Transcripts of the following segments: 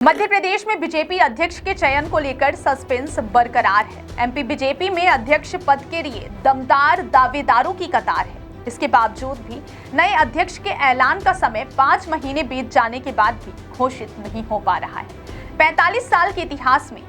मध्य प्रदेश में बीजेपी अध्यक्ष के चयन को लेकर सस्पेंस बरकरार है। एमपी बीजेपी में अध्यक्ष पद के लिए दमदार दावेदारों की कतार है। इसके बावजूद भी नए अध्यक्ष के ऐलान का समय 5 महीने बीत जाने के बाद भी घोषित नहीं हो पा रहा है। 45 साल के इतिहास में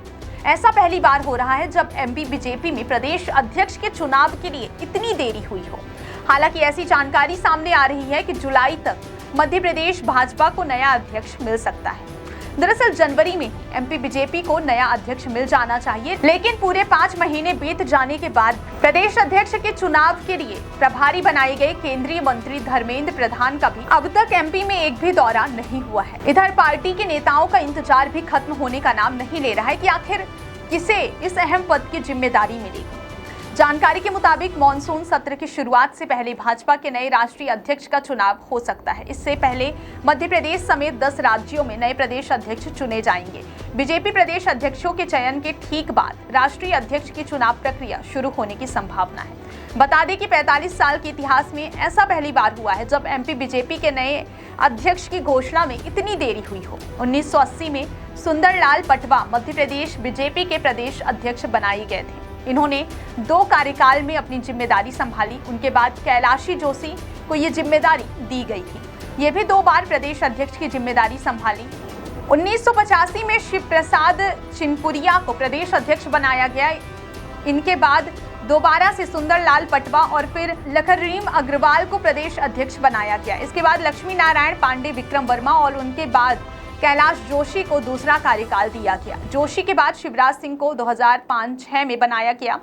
ऐसा पहली बार हो रहा है जब एमपी बीजेपी में प्रदेश अध्यक्ष के चुनाव के लिए इतनी देरी हुई हो। हालांकि ऐसी जानकारी सामने आ रही है कि जुलाई तक मध्य प्रदेश भाजपा को नया अध्यक्ष मिल सकता है। दरअसल जनवरी में एमपी बीजेपी को नया अध्यक्ष मिल जाना चाहिए, लेकिन पूरे 5 महीने बीत जाने के बाद प्रदेश अध्यक्ष के चुनाव के लिए प्रभारी बनाए गए केंद्रीय मंत्री धर्मेंद्र प्रधान का भी अब तक एमपी में एक भी दौरा नहीं हुआ है। इधर पार्टी के नेताओं का इंतजार भी खत्म होने का नाम नहीं ले रहा है कि आखिर किसे इस अहम पद की जिम्मेदारी मिलेगी। जानकारी के मुताबिक मॉनसून सत्र की शुरुआत से पहले भाजपा के नए राष्ट्रीय अध्यक्ष का चुनाव हो सकता है। इससे पहले मध्य प्रदेश समेत 10 राज्यों में नए प्रदेश अध्यक्ष चुने जाएंगे। बीजेपी प्रदेश अध्यक्षों के चयन के ठीक बाद राष्ट्रीय अध्यक्ष की चुनाव प्रक्रिया शुरू होने की संभावना है। बता दें कि 45 साल के इतिहास में ऐसा पहली बार हुआ है जब एमपी बीजेपी के नए अध्यक्ष की घोषणा में इतनी देरी हुई हो। 1980 में सुंदरलाल पटवा मध्य प्रदेश बीजेपी के प्रदेश अध्यक्ष बनाए गए थे। इन्होंने 2 कार्यकाल में अपनी जिम्मेदारी संभाली। उनके बाद कैलाशी जोशी को ये जिम्मेदारी दी गई थी। ये भी 2 बार प्रदेश अध्यक्ष की जिम्मेदारी संभाली। 1985 में शिव प्रसाद चिनपुरिया को प्रदेश अध्यक्ष बनाया गया। इनके बाद दोबारा से सुंदरलाल पटवा और फिर लखनरीम अग्रवाल को प्रदेश अध्यक्ष बनाया गया। इसके बाद लक्ष्मी नारायण पांडे, विक्रम वर्मा और उनके बाद कैलाश जोशी को दूसरा कार्यकाल दिया गया। जोशी के बाद शिवराज सिंह को 2005-06 में बनाया गया।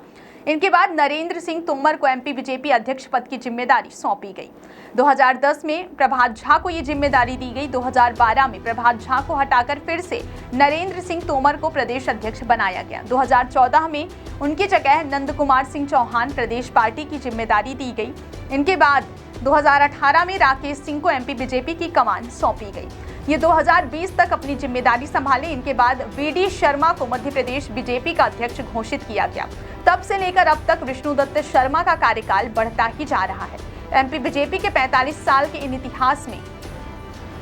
इनके बाद नरेंद्र सिंह तोमर को एमपी बीजेपी अध्यक्ष पद की जिम्मेदारी सौंपी गई। 2010 में प्रभात झा को ये जिम्मेदारी दी गई। 2012 में प्रभात झा को हटाकर फिर से नरेंद्र सिंह तोमर को प्रदेश अध्यक्ष बनाया गया। 2014 में उनकी जगह नंद कुमार सिंह चौहान प्रदेश पार्टी की जिम्मेदारी दी गई। इनके बाद 2018 में राकेश सिंह को एमपी बीजेपी की कमान सौंपी गई। ये 2020 तक अपनी जिम्मेदारी संभाले। इनके बाद वीडी शर्मा को मध्य प्रदेश बीजेपी का अध्यक्ष घोषित किया गया। तब से लेकर अब तक विष्णुदत्त शर्मा का कार्यकाल बढ़ता ही जा रहा है। एमपी बीजेपी के 45 साल के इन इतिहास में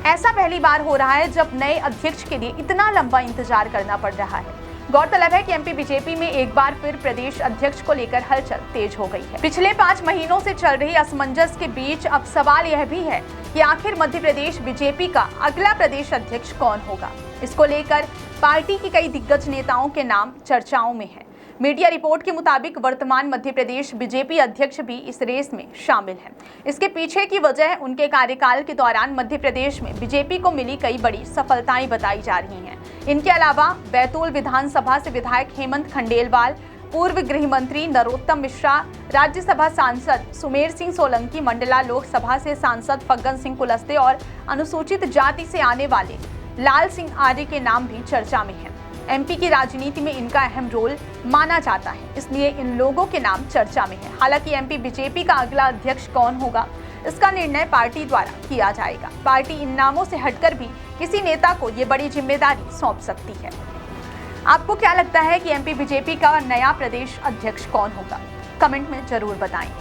ऐसा पहली बार हो रहा है जब नए अध्यक्ष के लिए इतना लंबा इंतजार करना पड़ रहा है। गौरतलब है कि एमपी बीजेपी में एक बार फिर प्रदेश अध्यक्ष को लेकर हलचल तेज हो गई है। पिछले 5 महीनों से चल रही असमंजस के बीच अब सवाल यह भी है कि आखिर मध्य प्रदेश बीजेपी का अगला प्रदेश अध्यक्ष कौन होगा। इसको लेकर पार्टी के कई दिग्गज नेताओं के नाम चर्चाओं में है। मीडिया रिपोर्ट के मुताबिक वर्तमान मध्य प्रदेश बीजेपी अध्यक्ष भी इस रेस में शामिल हैं। इसके पीछे की वजह उनके कार्यकाल के दौरान मध्य प्रदेश में बीजेपी को मिली कई बड़ी सफलताएं बताई जा रही हैं। इनके अलावा बैतूल विधानसभा से विधायक हेमंत खंडेलवाल, पूर्व गृह मंत्री नरोत्तम मिश्रा, राज्यसभा सांसद सुमेर सिंह सोलंकी, मंडला लोकसभा से सांसद फग्गन सिंह कुलस्ते और अनुसूचित जाति से आने वाले लाल सिंह आर्य के नाम भी चर्चा में है। एमपी की राजनीति में इनका अहम रोल माना जाता है, इसलिए इन लोगों के नाम चर्चा में है। हालांकि एमपी बीजेपी का अगला अध्यक्ष कौन होगा, इसका निर्णय पार्टी द्वारा किया जाएगा। पार्टी इन नामों से हटकर भी किसी नेता को ये बड़ी जिम्मेदारी सौंप सकती है। आपको क्या लगता है कि एमपी बीजेपी का नया प्रदेश अध्यक्ष कौन होगा? कमेंट में जरूर बताएं।